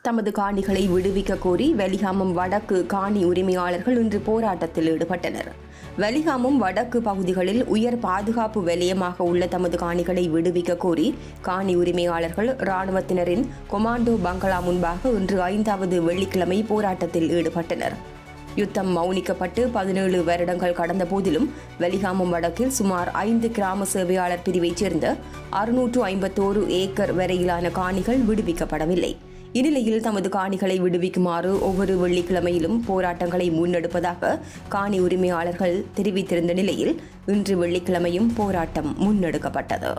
தமது காணிகளை விடுவிக்க கோரி வெலிகாமம் வடக்கு காணி உரிமையாளர்கள் இன்று போராட்டத்தில் ஈடுபட்டனர். வெலிகாமம் வடக்கு பகுதிகளில் உயர் பாதுகாப்பு வலயமாக உள்ள தமது காணிகளை விடுவிக்க கோரி காணி உரிமையாளர்கள் இராணுவத்தினரின் கொமாண்டோ பங்களா முன்பாக இன்று 5வது வெள்ளிக்கிழமை போராட்டத்தில் ஈடுபட்டனர். யுத்தம் மௌனிக்கப்பட்டு 17 வருடங்கள் கடந்த போதிலும் வெலிகாமம் வடக்கில் சுமார் 5 கிராம சேவையாளர் பிரிவைச் சேர்ந்த 651 ஏக்கர் வரையிலான காணிகள் விடுவிக்கப்படவில்லை. இந்நிலையில் தமது காணிகளை விடுவிக்குமாறு ஒவ்வொரு வெள்ளிக்கிழமையிலும் போராட்டங்களை முன்னெடுப்பதாக காணி உரிமையாளர்கள் தெரிவித்திருந்த நிலையில் இன்று வெள்ளிக்கிழமையும் போராட்டம் முன்னெடுக்கப்பட்டது.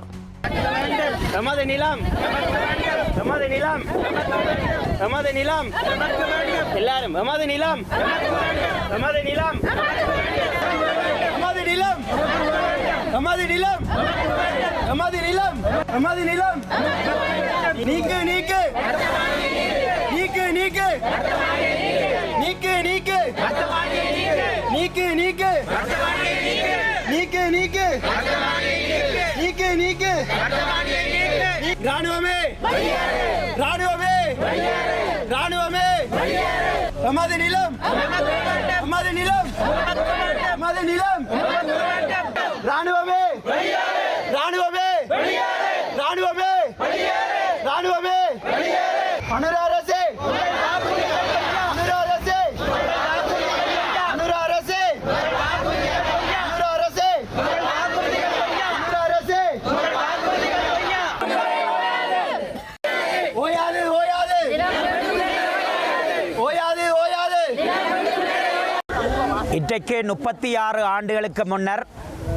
இன்றைக்கு 36 ஆண்டுகளுக்கு முன்னர்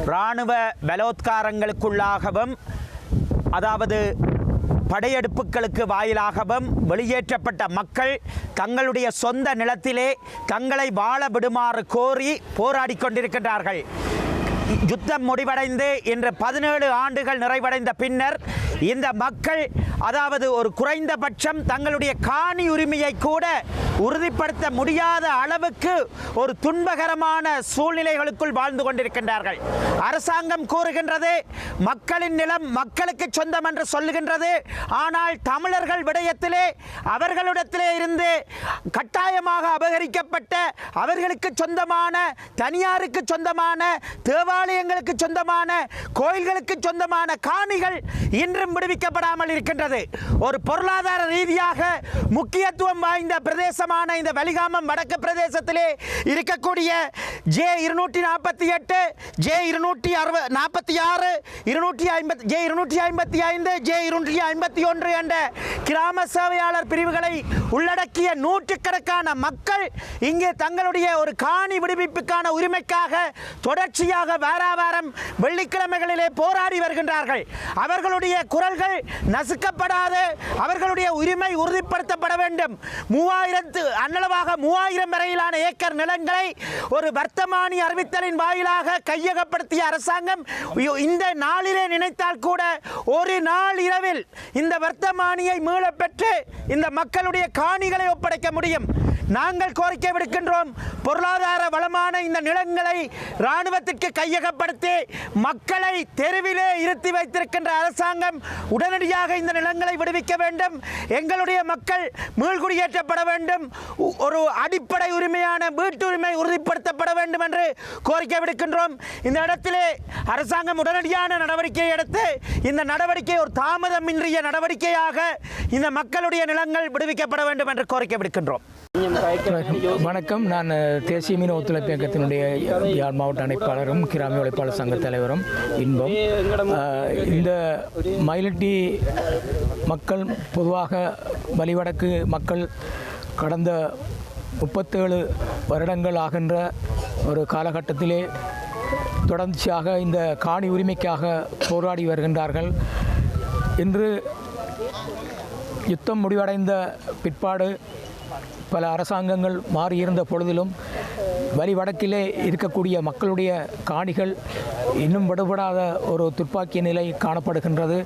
இராணுவ பலோத்காரங்களுக்குள்ளாகவும் அதாவது படையெடுப்புகளுக்கு வாயிலாகவும் வெளியேற்றப்பட்ட மக்கள் தங்களுடைய சொந்த நிலத்திலே தங்களை வாழ விடுமாறு கோரி போராடி கொண்டிருக்கின்றார்கள். யுத்தம் முடிவடைந்து இன்று 17 ஆண்டுகள் நிறைவடைந்த பின்னர் இந்த மக்கள் அதாவது ஒரு குறைந்தபட்சம் தங்களுடைய காணி உரிமையை கூட உறுதிப்படுத்த முடியாத அளவுக்கு ஒரு துன்பகரமான சூழ்நிலைகளுக்குள் வாழ்ந்து கொண்டிருக்கின்றார்கள். அரசாங்கம் கூறுகின்றது மக்களின் நிலம் மக்களுக்கு சொந்தம் என்று சொல்லுகின்றது. ஆனால் தமிழர்கள் விடயத்திலே அவர்களிடத்திலே இருந்து கட்டாயமாக அபகரிக்கப்பட்ட அவர்களுக்கு சொந்தமான தனியாருக்கு சொந்தமான தேவாலயங்களுக்கு சொந்தமான கோயில்களுக்கு சொந்தமான காணிகள் இன்றும் விடுவிக்கப்படாமல் இருக்கின்றது. ஒரு பொருளாதார ரீதியாக முக்கியத்துவம் வாய்ந்த பிரதேசமான இந்த வெலிகாமம் வடக்கு பிரதேசத்திலே இருக்கக்கூடிய J248, J246, J255, J251 என்ற கிராம சேவையாளர் பிரிவுகளை உள்ளடக்கிய நூற்றுக்கணக்கான மக்கள் இங்கே தங்களுடைய ஒரு காணி விடுவிப்புக்கான உரிமைக்காக தொடர்ச்சியாக வாரம் வெள்ளிக்கிழமைகளிலே போராடி வருகின்றார்கள். அவர்களுடைய குரல்கள் நசுக்கப்படாத அவர்களுடைய உரிமை உறுதிப்படுத்தப்பட வேண்டும். 3000 வரையிலான ஏக்கர் நிலங்களை ஒரு வர்த்தமானி அறிவித்தலின் வாயிலாக கையகப்படுத்திய அரசாங்கம் இந்த நாளிலே நினைத்தால் கூட ஒரு நாள் இரவில் இந்த வர்த்தமானியை மீளப் பெற்று இந்த மக்களுடைய காணிகளை ஒப்படைக்க முடியும். நாங்கள் கோரிக்கை விடுக்கின்றோம். பொருளாதார வளமான இந்த நிலங்களை இராணுவத்திற்கு கையகப்படுத்தி மக்களை தெருவிலே இருத்தி வைத்திருக்கின்ற அரசாங்கம் உடனடியாக இந்த நிலங்களை விடுவிக்க வேண்டும். எங்களுடைய மக்கள் மீள்குடியேற்றப்பட வேண்டும். ஒரு அடிப்படை உரிமையான வீட்டுரிமை உறுதிப்படுத்தப்பட வேண்டும் என்று கோரிக்கை விடுக்கின்றோம். இந்த இடத்திலே அரசாங்கம் உடனடியான நடவடிக்கை எடுத்து இந்த நடவடிக்கை ஒரு தாமதமின்றிய நடவடிக்கையாக இந்த மக்களுடைய நிலங்கள் விடுவிக்கப்பட வேண்டும் என்று கோரிக்கை விடுக்கின்றோம். வணக்கம். நான் தேசிய மீன் ஒத்துழைப்பு இயக்கத்தினுடைய யாழ் மாவட்ட அமைப்பாளரும் கிராமிய உழைப்பாளர் சங்க தலைவரும் இன்பம். இந்த மயிலட்டி மக்கள் பொதுவாக வலிவடக்கு மக்கள் கடந்த 37 வருடங்கள் ஆகின்ற ஒரு காலகட்டத்திலே தொடர்ச்சியாக இந்த காணி உரிமைக்காக போராடி வருகின்றார்கள். இன்று யுத்தம் முடிவடைந்த பிற்பாடு பல அரசாங்கங்கள் மாறியிருந்த பொழுதிலும் வலிவடக்கிலே இருக்கக்கூடிய மக்களுடைய காணிகள் இன்னும் விடுபடாத ஒரு துப்பாக்கிய நிலை காணப்படுகின்றது.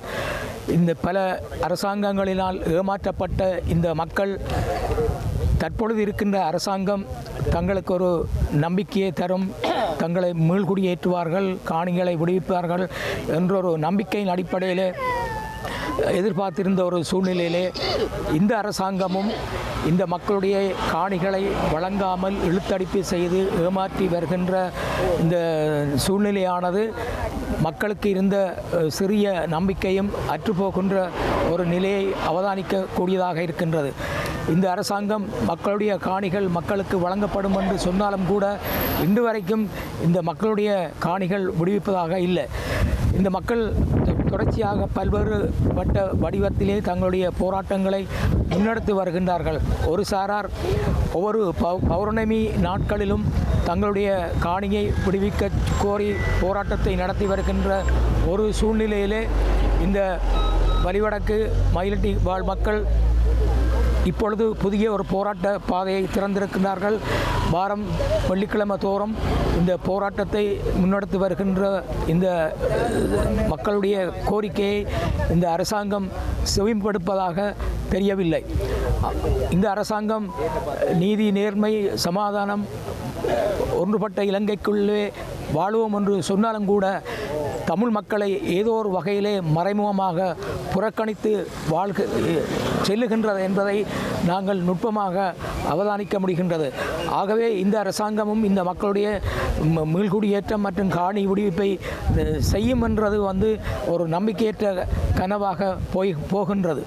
இந்த பல அரசாங்கங்களினால் ஏமாற்றப்பட்ட இந்த மக்கள் தற்பொழுது இருக்கின்ற அரசாங்கம் தங்களுக்கு ஒரு நம்பிக்கையை தரும், தங்களை மீள்குடியேற்றுவார்கள், காணிகளை விடுவிப்பார்கள் என்றொரு நம்பிக்கையின் அடிப்படையில் எதிர்பார்த்திருந்த ஒரு சூழ்நிலையிலே இந்த அரசாங்கமும் இந்த மக்களுடைய காணிகளை வழங்காமல் இழுத்தடிப்பு செய்து ஏமாற்றி வருகின்ற இந்த சூழ்நிலையானது மக்களுக்கு இருந்த சிறிய நம்பிக்கையும் அற்றுப்போகின்ற ஒரு நிலையை அவதானிக்கக்கூடியதாக இருக்கின்றது. இந்த அரசாங்கம் மக்களுடைய காணிகள் மக்களுக்கு வழங்கப்படும் என்று சொன்னாலும் கூட இன்று வரைக்கும் இந்த மக்களுடைய காணிகள் விடுவிப்பதாக இல்லை. இந்த மக்கள் தொடர்ச்சியாக பல்வேறுபட்ட வடிவத்திலே தங்களுடைய போராட்டங்களை முன்னெடுத்து வருகின்றார்கள். ஒரு சாரார் ஒவ்வொரு பௌர்ணமி நாட்களிலும் தங்களுடைய காணியை விடுவிக்க கோரி போராட்டத்தை நடத்தி வருகின்ற ஒரு சூழ்நிலையிலே இந்த வலிவடக்கு மயிலட்டி வாழ் மக்கள் இப்பொழுது புதிய ஒரு போராட்ட பாதையை திறந்திருக்கிறார்கள். வாரம் வெள்ளிக்கிழமை தோறும் இந்த போராட்டத்தை முன்னெடுத்து வருகின்ற இந்த மக்களுடைய கோரிக்கையை இந்த அரசாங்கம் செவிப்படுப்பதாக தெரியவில்லை. இந்த அரசாங்கம் நீதி, நேர்மை, சமாதானம், ஒன்றுபட்ட இலங்கைக்குள்ளே வாழுவோம் என்று சொன்னாலும் கூட தமிழ் மக்களை ஏதோ ஒரு வகையிலே மறைமுகமாக புறக்கணித்து செல்லுகின்றது என்பதை நாங்கள் நுட்பமாக அவதானிக்க முடிகின்றது. ஆகவே இந்த அரசாங்கமும் இந்த மக்களுடைய மீள்குடியேற்றம் மற்றும் காணி விடுவிப்பை செய்யும் என்றது ஒரு நம்பிக்கையற்ற கனவாக போகின்றது.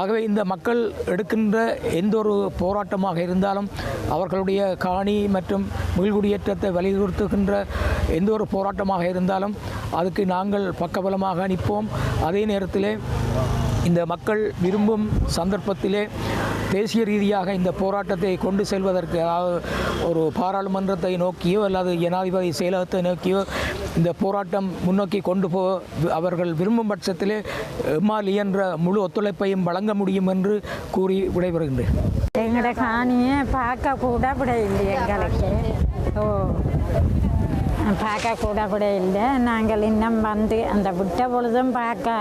ஆகவே இந்த மக்கள் எடுக்கின்ற எந்த ஒரு போராட்டமாக இருந்தாலும் அவர்களுடைய காணி மற்றும் மீள்குடியேற்றத்தை வலியுறுத்துகின்ற எந்த ஒரு போராட்டமாக இருந்தாலும் அதுக்கு நாங்கள் பக்கபலமாக நிற்போம். அதே நேரத்திலே இந்த மக்கள் விரும்பும் சந்தர்ப்பத்திலே தேசிய ரீதியாக இந்த போராட்டத்தை கொண்டு செல்வதற்கு, அதாவது ஒரு பாராளுமன்றத்தை நோக்கியோ அல்லது ஜனாதிபதி செயலகத்தை நோக்கியோ இந்த போராட்டம் முன்னோக்கி கொண்டு அவர்கள் விரும்பும் பட்சத்திலே எம்மால் இயன்ற முழு ஒத்துழைப்பையும் வழங்க முடியும் என்று கூறி விடைபெறுகின்றேன். எங்களோட காணியை பார்க்க கூட இல்லை, எங்களுக்கு பார்க்க கூட இல்லை. நாங்கள் இன்னும் அந்த விட்ட பொழுதும் பார்க்க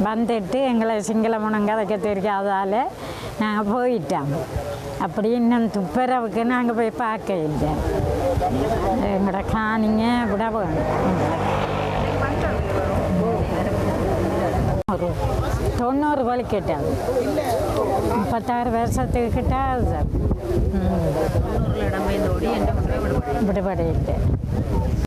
வந்துட்டு எங்களை சிங்கள முனங்கதைக்க தெரியாதால் நாங்கள் போயிட்டோம். அப்படி இன்னும் துப்புரவுக்கு நாங்கள் போய் பார்க்க இல்லை. எங்களோட காணிங்க விட வேணும். ஒரு 90 வலிக்கிட்டாது, 36 வருஷத்துக்கு கிட்டாது சார். விடுபட இல்லை.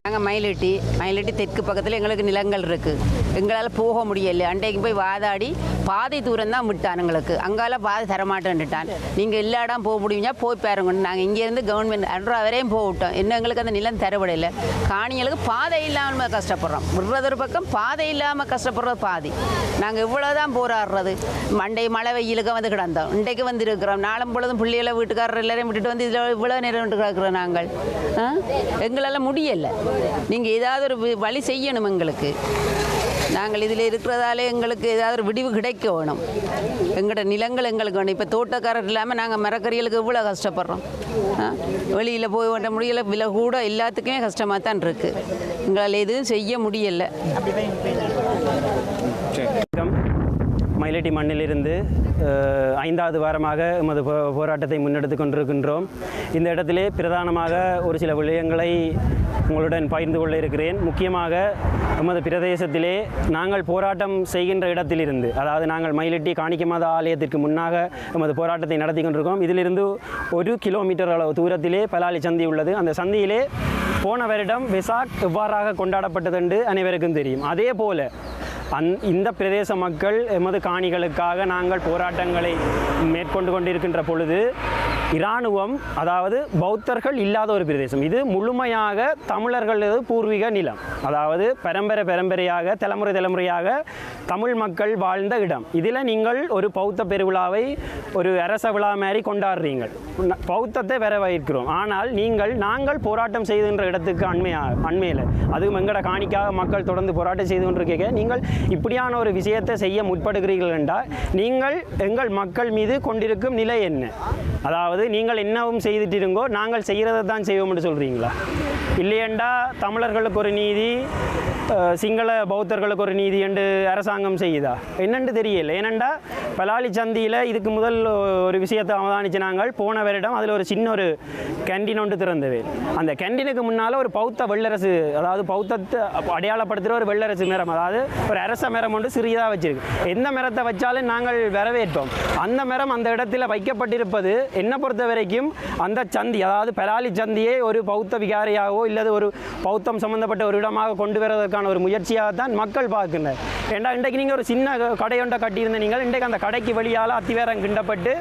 நாங்கள் மயிலட்டி தெற்கு பக்கத்தில் எங்களுக்கு நிலங்கள் இருக்குது. எங்களால் போக முடியலை. அன்றைக்கு போய் வாதாடி பாதி தூரம் தான் விட்டான் எங்களுக்கு. அங்கால பாதி தரமாட்டேன்ட்டான். நீங்கள் எல்லா இடம் போக முடியுமா போய் பாருங்க. நாங்கள் இங்கேருந்து கவர்மெண்ட் அன்றா வரையும் போகவிட்டோம். இன்னும் எங்களுக்கு அந்த நிலம் தரப்படையில. காணிகளுக்கு பாதை இல்லாமல் கஷ்டப்படுறோம். விடுறது ஒரு பக்கம், பாதை இல்லாமல் கஷ்டப்படுறது பாதி. நாங்கள் இவ்வளோ தான் போராடுறது. மண்டை மழை வெயிலுக்கு கிடந்தோம். இன்றைக்கு இருக்கிறோம். நாளும் பொழுதும் பிள்ளைகளை வீட்டுக்காரர் எல்லாரையும் விட்டுட்டு இதில் இவ்வளோ நேரம் கிடக்கிறோம். நாங்கள் எங்களால் முடியலை. நீங்கள் ஏதாவது ஒரு வழி செய்யணும் எங்களுக்கு. நாங்கள் இதில் இருக்கிறதாலே எங்களுக்கு ஏதாவது ஒரு விடிவு கிடைக்க வேணும். எங்களோட நிலங்கள் எங்களுக்கு வேணும். இப்போ தோட்டக்காரர் இல்லாமல் நாங்கள் மரக்கறிகளுக்கு இவ்வளோ கஷ்டப்படுறோம். வெளியில் போய் வர முடியலை. விலை கூட எல்லாத்துக்குமே கஷ்டமாக தான் இருக்குது. எங்களால் எதுவும் செய்ய முடியலை. மயிலட்டி மண்ணிலிருந்து 5வது வாரமாக எமது போராட்டத்தை முன்னெடுத்து கொண்டிருக்கின்றோம். இந்த இடத்திலே பிரதானமாக ஒரு சில விடயங்களை உங்களுடன் பகிர்ந்து கொள்ள இருக்கிறேன். முக்கியமாக எமது பிரதேசத்திலே நாங்கள் போராட்டம் செய்கின்ற இடத்திலிருந்து, அதாவது நாங்கள் மயிலட்டி காணிக்க மாதா ஆலயத்திற்கு முன்னாக எமது போராட்டத்தை நடத்தி கொண்டிருக்கோம். இதிலிருந்து 1 கிலோமீட்டர் அளவு தூரத்திலே பலாலி சந்தி உள்ளது. அந்த சந்தியிலே போன வருடம் வெசாக் எவ்வாறாக கொண்டாடப்பட்டது என்று அனைவருக்கும் தெரியும். அதே போல இந்த பிரதேச மக்கள் எமது காணிகளுக்காக நாங்கள் போராட்டங்களை மேற்கொண்டு கொண்டிருக்கின்ற பொழுது இராணுவம், அதாவது பௌத்தர்கள் இல்லாத ஒரு பிரதேசம் இது, முழுமையாக தமிழர்களது பூர்வீக நிலம். அதாவது பரம்பரையாக தலைமுறையாக தமிழ் மக்கள் வாழ்ந்த இடம். இதில் நீங்கள் ஒரு பௌத்த பெருவிழாவை ஒரு அரச விழா மாதிரி கொண்டாடுறீங்க. பௌத்தத்தை வரவேற்கிறோம். ஆனால் நாங்கள் போராட்டம் செய்கின்ற இடத்துக்கு அண்மையில் அதுவும் எங்களோட காணிக்காக மக்கள் தொடர்ந்து போராட்டம் செய்து கொண்டிருக்க நீங்கள் இப்படியான ஒரு விஷயத்தை செய்ய முற்படுகிறீர்கள் என்றால் நீங்கள் எங்கள் மக்கள் மீது கொண்டிருக்கும் நிலை என்ன? அதாவது நீங்கள் என்னவும் செய்துட்டு இருங்கோ, நாங்கள் செய்கிறத தான் செய்வோம்னு சொல்கிறீங்களா? இல்லையண்டா தமிழர்களுக்கு ஒரு நீதி, சிங்கள பௌத்தர்களுக்கு ஒரு நீதி என்று அரசாங்கம் செய்யுதா என்னென்று தெரியல. ஏனெண்டா பலாலி சந்தியில் இதுக்கு முதல் ஒரு விஷயத்தை அவதானிச்சு நாங்கள் போன வருடம் அதில் ஒரு சின்ன ஒரு கேண்டீன் ஒன்று திறந்தது. அந்த கேண்டீனுக்கு முன்னால் ஒரு பௌத்த வெள்ளரசு, அதாவது பௌத்தத்தை அடையாளப்படுத்துகிற ஒரு வெள்ளரசு மரம், அதாவது ஒரு அரச மரம் ஒன்று சிறியதாக வச்சிருக்கு. எந்த மரத்தை வச்சாலும் நாங்கள் வரவேற்போம். அந்த மரம் அந்த இடத்துல வைக்கப்பட்டிருப்பது என்னை பொறுத்த வரைக்கும் அந்த சந்தி, அதாவது பலாலி சந்தியை ஒரு பௌத்த விகாரியாகவோ இல்லது ஒரு பௌத்தம் சம்பந்தப்பட்ட ஒரு இடமாக கொண்டு வருவதற்கான ஒரு முயற்சியாகத்தான் மக்கள் பார்க்கின்றனர். ஏன்னா இன்றைக்கு நீங்கள் ஒரு சின்ன கடையொன்றை கட்டியிருந்த நீங்கள் இன்றைக்கு அந்த கடைக்கு வெளியால் அத்திவேரம் கிண்டப்பட்டு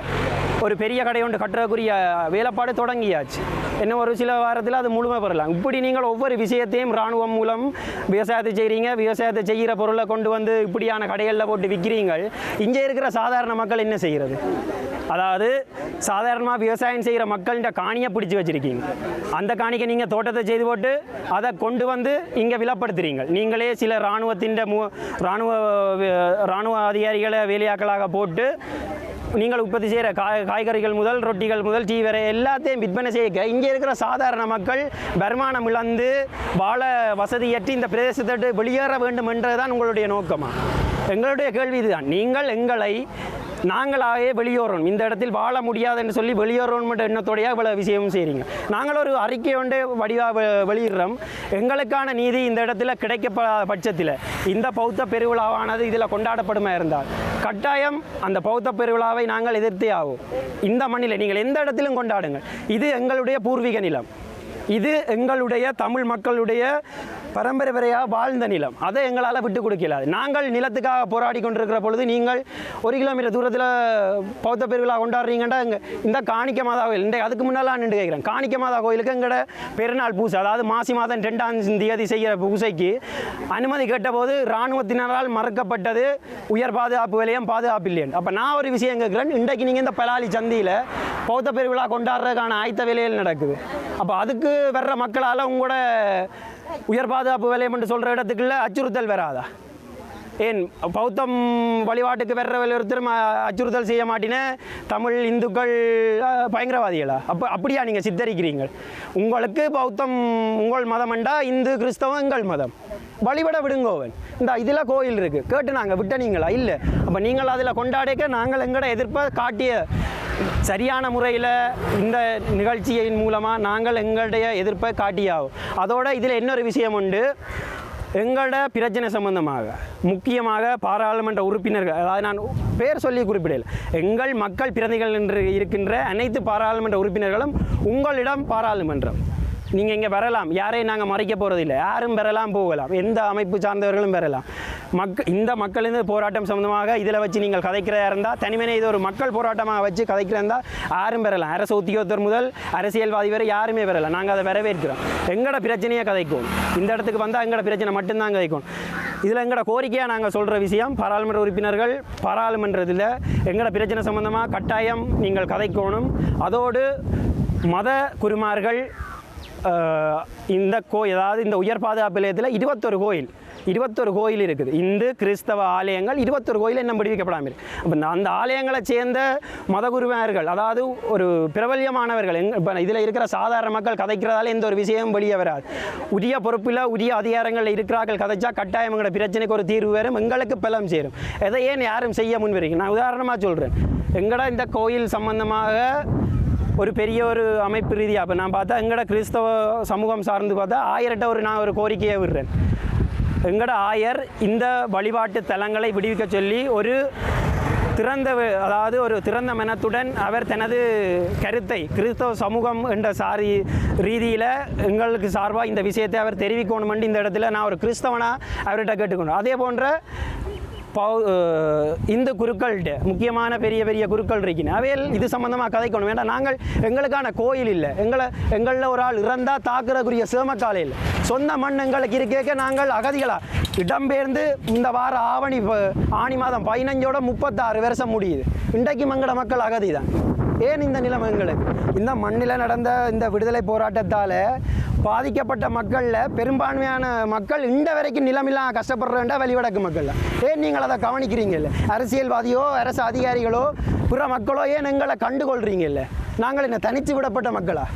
ஒரு பெரிய கடையொன்று கட்டுறதுக்குரிய வேலைப்பாடு தொடங்கியாச்சு. இன்னும் ஒரு சில வாரத்தில் அது முழுமை பெறலாம். இப்படி நீங்கள் ஒவ்வொரு விஷயத்தையும் இராணுவம் மூலம் விவசாயத்தை செய்கிறீங்க, விவசாயத்தை செய்கிற பொருளை கொண்டு வந்து இப்படியான கடைகளில் போட்டு விற்கிறீங்கள். இங்கே இருக்கிற சாதாரண மக்கள் என்ன செய்கிறது? அதாவது சாதாரணமாக விவசாயம் செய்கிற மக்கள்கிட்ட காணியை பிடிச்சி வச்சுருக்கீங்க. அந்த காணிக்கை நீங்கள் தோட்டத்தை செய்து போட்டு அதை கொண்டு வந்து இங்கே விலப்படுத்துகிறீங்க. நீங்களே சில இராணுவத்தின் இராணுவ அதிகாரிகளை வேலையாக்களாக போட்டு நீங்கள் உற்பத்தி செய்கிற காய்கறிகள் முதல் ரொட்டிகள் முதல் டீ வரை எல்லாத்தையும் விற்பனை செய்ய இங்கே இருக்கிற சாதாரண மக்கள் வருமானம் இழந்து வாழ வசதியற்று இந்த பிரதேசத்தை வெளியேற வேண்டும் என்றதுதான் உங்களுடைய நோக்கமா? எங்களுடைய கேள்வி இதுதான். நீங்கள் எங்களை நாங்களாகவே வெளியேறணும், இந்த இடத்தில் வாழ முடியாது என்று சொல்லி வெளியேறணும் என்ற எண்ணத்தோடையா இவ்வளோ விஷயமும் செய்கிறீங்க. நாங்கள் ஒரு அறிக்கை ஒன்று வடிவாக வெளியிடுறோம். எங்களுக்கான நீதி இந்த இடத்துல கிடைக்கப்படாத பட்சத்தில் இந்த பௌத்த பெருவிழாவானது இதில் கொண்டாடப்படுமா இருந்தால் கட்டாயம் அந்த பௌத்த பெருவிழாவை நாங்கள் எதிர்த்தே ஆகும். இந்த மண்ணில் நீங்கள் எந்த இடத்திலும் கொண்டாடுங்கள். இது எங்களுடைய பூர்வீக நிலம், இது எங்களுடைய தமிழ் மக்களுடைய பரம்பரையாக வாழ்ந்த நிலம். அதை எங்களால் விட்டு கொடுக்கலாது. நாங்கள் நிலத்துக்காக போராடி கொண்டிருக்கிற பொழுது நீங்கள் 1 கிலோமீட்டர் தூரத்தில் பௌத்த பெருவிழா கொண்டாடுறீங்கன்னா இந்த காணிக்க மாதா கோயில் இந்த அதுக்கு முன்னால் நின்று கேட்குறேன். காணிக்க மாதா கோயிலுக்கு எங்களோட பெருநாள் பூசை, அதாவது மாசி மாதம் 2ஆம் தேதி செய்கிற பூசைக்கு அனுமதி கேட்டபோது இராணுவத்தினரால் மறுக்கப்பட்டது. உயர் பாதுகாப்பு விலையம் பாதுகாப்பு இல்லைன்னு. அப்போ நான் ஒரு விஷயம் கேட்குறேன். இன்றைக்கு நீங்கள் இந்த பலாலி சந்தியில் பௌத்த பெருவிழா கொண்டாடுறதுக்கான ஆயத்த வேலைகள் நடக்குது. அப்போ அதுக்கு வர்ற மக்களால் உங்களோட உயர் பாதுகாப்பு விலையம் என்று சொல்கிற இடத்துக்குள்ள அச்சுறுத்தல் வராதா? ஏன் பௌத்தம் வழிபாட்டுக்கு வர்ற ஒருத்தரும் அச்சுறுத்தல் செய்ய மாட்டினே தமிழ் இந்துக்கள் பயங்கரவாதிகளா? அப்படியா நீங்கள் சித்தரிக்கிறீங்க? உங்களுக்கு பௌத்தம் உங்கள் மதம் என்றா இந்து கிறிஸ்தவம் எங்கள் மதம். வழிபட விடுங்கோவன். இந்த இதில் கோயில் இருக்குது கேட்டு நாங்கள் விட்டனீங்களா? இல்லை. அப்போ நீங்கள் அதில் கொண்டாடிக்க நாங்கள் எங்களோட எதிர்ப்பை காட்டிய சரியான முறையில் இந்த நிகழ்ச்சியின் மூலமாக நாங்கள் எங்களுடைய எதிர்ப்பை காட்டியாகும். அதோட இதில் இன்னொரு விஷயம் உண்டு. எங்களோட பிரச்சனை சம்பந்தமாக முக்கியமாக பாராளுமன்ற உறுப்பினர்கள், அதாவது நான் பேர் சொல்லி குறிப்பிடல, எங்கள் மக்கள் பிரதிகள் என்று இருக்கின்ற அனைத்து பாராளுமன்ற உறுப்பினர்களும் உங்களிடம் பாராளுமன்றம் நீங்கள் இங்கே வரலாம். யாரையும் நாங்கள் மறைக்க போகிறதில்லை. யாரும் வரலாம், போகலாம். எந்த அமைப்பு சார்ந்தவர்களும் வரலாம். இந்த மக்களின் போராட்டம் சம்பந்தமாக இதில் வச்சு நீங்கள் கதைக்கிறதா இருந்தால் தனிமனே இது ஒரு மக்கள் போராட்டமாக வச்சு கதைக்கிறதா இருந்தால் யாரும் வரலாம். அரசு உத்தியோகத்தர் முதல் அரசியல்வாதி வரை யாருமே வரலாம். நாங்கள் அதை வரவேற்கிறோம். எங்களோட பிரச்சனையை கதைக்கும். இந்த இடத்துக்கு வந்தால் எங்களோட பிரச்சனை மட்டும்தான் கதைக்கும். இதில் எங்களோட கோரிக்கையாக நாங்கள் சொல்கிற விஷயம், பாராளுமன்ற உறுப்பினர்கள் பாராளுமன்றத்தில் எங்களோட பிரச்சனை சம்பந்தமாக கட்டாயம் நீங்கள் கதைக்கணும். அதோடு மத குருமார்கள் இந்த அதாவது இந்த உயர் பாதுகாப்பு நிலையத்தில் 21 கோயில் இருக்குது. இந்து கிறிஸ்தவ ஆலயங்கள் 21 கோயில் என்ன விடுவிக்கப்படாமல் இருக்குது. அப்போ அந்த ஆலயங்களை சேர்ந்த மதகுருமார்கள், அதாவது ஒரு பிரபல்யமானவர்கள், இப்போ இதில் இருக்கிற சாதாரண மக்கள் கதைக்கிறதால எந்த ஒரு விஷயமும் வெளியே வராது. உரிய பொறுப்பில் உரிய அதிகாரங்களில் இருக்கிறார்கள் கதைச்சா கட்டாயம் எங்களோட பிரச்சனைக்கு ஒரு தீர்வு வரும், எங்களுக்கு பலம் சேரும். எதை ஏன் யாரும் செய்ய முன்வரீங்க? நான் உதாரணமாக சொல்கிறேன். எங்களோட இந்த கோயில் சம்பந்தமாக ஒரு பெரிய ஒரு அமைப்பு ரீதியாக இப்போ நான் பார்த்தா எங்களோட கிறிஸ்தவ சமூகம் சார்ந்து பார்த்தா ஆயர்கிட்ட நான் ஒரு கோரிக்கையை விடுறேன். எங்களோட ஆயர் இந்த வழிபாட்டு தலங்களை விடுவிக்க சொல்லி ஒரு திறந்த மனத்துடன் அவர் தனது கருத்தை கிறிஸ்தவ சமூகம் என்ற ரீதியில் எங்களுக்கு சார்பாக இந்த விஷயத்தை அவர் தெரிவிக்கணும். இந்த இடத்துல நான் ஒரு கிறிஸ்தவனாக அவர்கிட்ட கேட்டுக்கணும். அதே போன்ற இந்து குருக்கள்கிட்ட முக்கியமான பெரிய குருக்கள் இருக்கணும். அவையில் இது சம்பந்தமாக கதைக்கணும். வேண்டாம், நாங்கள் எங்களுக்கான கோயில் இல்லை. எங்களில் ஒரு ஆள் இறந்தால் தாக்குறக்குரிய சேமக்காலை இல்லை. சொந்த மண் எங்களுக்கு இருக்க நாங்கள் அகதிகளாக இடம்பெயர்ந்து இந்த வார ஆணி மாதம் 15ஓட 36 வருஷம் முடியுது. இன்றைக்கு எங்களோட மக்கள் அகதி தான். ஏன் இந்த நிலைமை எங்களுக்கு? இந்த மண்ணில் நடந்த இந்த விடுதலை போராட்டத்தால் பாதிக்கப்பட்ட மக்களில் பெரும்பான்மையான மக்கள் இந்த வரைக்கும் நிலமில்லாம் கஷ்டப்படுறேன்டா வெளிவடக்கு மக்கள். ஏன் நீங்கள் அதை கவனிக்கிறீங்கல்ல? அரசியல்வாதியோ அரசு அதிகாரிகளோ பிற மக்களோ ஏன் எங்களை கண்டுகொள்கிறீங்கல்ல? நாங்கள் என்ன தனித்து விடப்பட்ட மக்களா?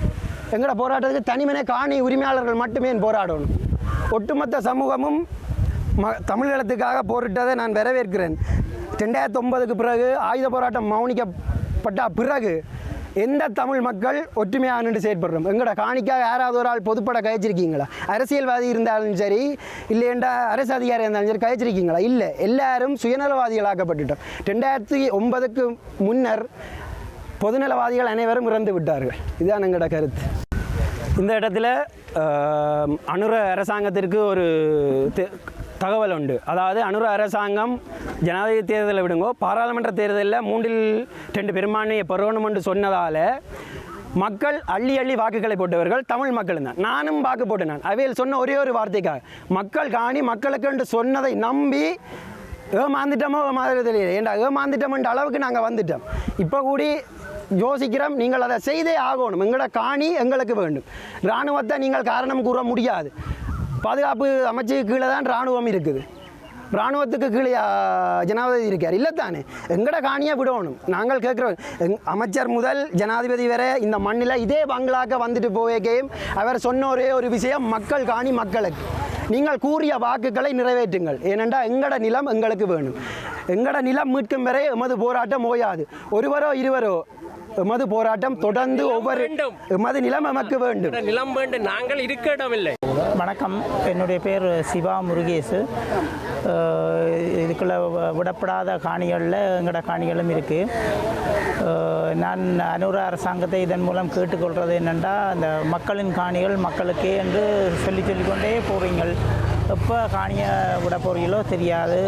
எங்களோட போராட்டத்துக்கு தனிமனே காணி உரிமையாளர்கள் மட்டுமே போராடணும். ஒட்டுமொத்த சமூகமும் தமிழீழத்துக்காக போரிட்டதை நான் வரவேற்கிறேன். 2009க்கு பிறகு ஆயுத போராட்டம் மௌனிக்கப்பட்ட பிறகு எந்த தமிழ் மக்கள் ஒற்றுமையாக நின்று செயற்படுறோம்? எங்களோட காணிக்காக யாராவது ஒரு ஆள் பொதுப்பட கழிச்சிருக்கீங்களா? அரசியல்வாதி இருந்தாலும் சரி, இல்லைண்டா அரசு அதிகாரி இருந்தாலும் சரி கழிச்சிருக்கீங்களா? இல்லை, எல்லாரும் சுயநலவாதிகளாக்கப்பட்டுட்டோம். 2009க்கு முன்னர் பொதுநலவாதிகள் அனைவரும் இறந்து விட்டார்கள். இதுதான் எங்களோட கருத்து. இந்த இடத்துல அனுர அரசாங்கத்திற்கு ஒரு தகவல் உண்டு. அதாவது அனுர அரசாங்கம் ஜனாதிபதி தேர்தலை விடுங்கோ, பாராளுமன்ற தேர்தலில் 2/3 பெரும்பான்மையை பெறணும் என்று சொன்னதால் மக்கள் அள்ளி அள்ளி வாக்குகளை போட்டவர்கள் தமிழ் மக்கள் தான். நானும் வாக்கு போட்டேன். நான் அவையில் சொன்ன ஒரே ஒரு வார்த்தைக்காக மக்கள் காணி மக்களுக்கு என்று சொன்னதை நம்பி ஏமாந்துட்டோமோ ஏமாந்துட்டே ஏண்டா ஏமாந்துட்டோம்ன்ற அளவுக்கு நாங்கள் வந்துட்டோம். இப்போ கூடி யோசிக்கிறோம், நீங்கள் அதை செய்தே ஆகணும். எங்களோட காணி எங்களுக்கு வேண்டும். இராணுவத்தை நீங்கள் காரணம் கூற முடியாது. பாதுகாப்பு அமைச்சுக்கு கீழே தான் இராணுவம் இருக்குது. இராணுவத்துக்கு கீழே ஜனாதிபதி இருக்கார் இல்லை தானே? எங்கட காணியை விடணும். நாங்கள் கேட்குறோம், அமைச்சர் முதல் ஜனாதிபதி வரை இந்த மண்ணில் இதே பங்களாக்க வந்துட்டு போவேக்கையும் அவர் சொன்ன ஒரே ஒரு விஷயம், மக்கள் காணி மக்களுக்கு. நீங்கள் கூறிய வாக்குகளை நிறைவேற்றுங்கள். ஏனென்றால் எங்கட நிலம் எங்களுக்கு வேணும். எங்கட நிலம் மீட்கும் வரை எமது போராட்டம் ஓயாது. ஒருவரோ இருவரோ எமது போராட்டம் தொடர்ந்து ஒவ்வொரு எமது நிலம் எமக்கு வேண்டும். நிலம் வேண்டும், நாங்கள் இருக்க இடமில்லை. வணக்கம், என்னுடைய பேர் சிவா முருகேசு. இதுக்குள்ள விடப்படாத காணிகளில் எங்களோட காணிகளும் இருக்குது. நான் அனுர அரசாங்கத்தை இதன் மூலம் கேட்டுக்கொள்வது என்னென்னா, அந்த மக்களின் காணிகள் மக்களுக்கே என்று சொல்லிக்கொண்டே போகிறீங்கள். எப்போ காணியை விட போகிறீங்களோ தெரியாது.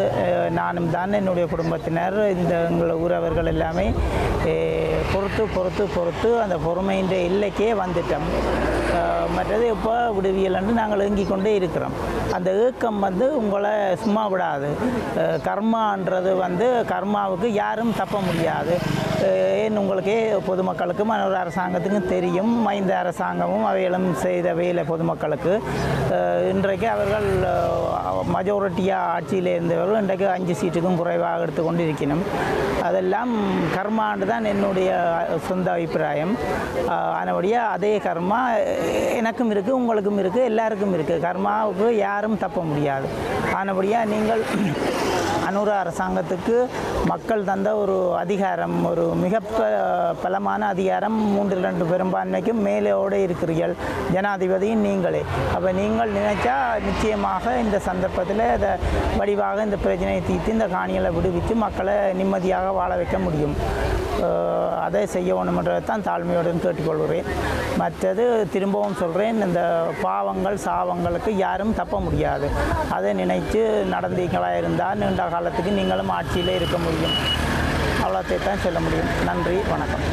நானும் தான் என்னுடைய குடும்பத்தினர் இந்த எங்கள் ஊரவர்கள் எல்லாமே பொறுத்து அந்த பொறுமையின் எல்லைக்கே வந்துட்டோம். மற்றது இப்போ விடுவியல்னு நாங்கள் ஏங்கிக் கொண்டே இருக்கிறோம். அந்த ஏக்கம் உங்களை சும்மா விடாது. கர்மான்றது கர்மாவுக்கு யாரும் தப்ப முடியாது. ஏன் உங்களுக்கே பொதுமக்களுக்கும் ஒரு அரசாங்கத்துக்கும் தெரியும். மைந்த அரசாங்கமும் அவைகளும் செய்த வேலை பொதுமக்களுக்கு. இன்றைக்கு அவர்கள் மெஜாரிட்டியாக ஆட்சியில் இருந்தவர்கள் இன்றைக்கு 5 சீட்டுக்கும் குறைவாக எடுத்துக்கொண்டு இருக்கணும். அதெல்லாம் கர்மான்னு தான் என்னுடைய சொந்த அபிப்பிராயம். ஆனபடியாக அதே கர்மா எனக்கும் இருக்குது, உங்களுக்கும் இருக்குது, எல்லாருக்கும் இருக்குது. கர்மாவுக்கு யாரும் தப்ப முடியாது. ஆனபடியாக நீங்கள் அனுர அரசாங்கத்துக்கு மக்கள் தந்த ஒரு அதிகாரம், ஒரு மிக பலமான அதிகாரம், 3/2 பெரும்பான்மைக்கும் மேலோடு இருக்கிறீர்கள். ஜனாதிபதியும் நீங்களே. அப்போ நீங்கள் நினைச்சா நிச்சயமாக இந்த சந்தர்ப்பத்தில் இதை வடிவாக இந்த பிரச்சனையை தீர்த்து இந்த காணிகளை விடுவித்து மக்களை நிம்மதியாக வாழ வைக்க முடியும். அதை செய்யணுமென்றதை தான் தாழ்மையுடன் கேட்டுக்கொள்கிறேன். மற்றது திரும்பவும் சொல்கிறேன், இந்த பாவங்கள் சாவங்களுக்கு யாரும் தப்ப முடியாது. அதை நினைத்து நடந்தீங்களாக இருந்தால் நீண்ட காலத்துக்கு நீங்களும் ஆட்சியில் இருக்க முடியும். அவ்வளோத்தை தான் சொல்ல முடியும். நன்றி, வணக்கம்.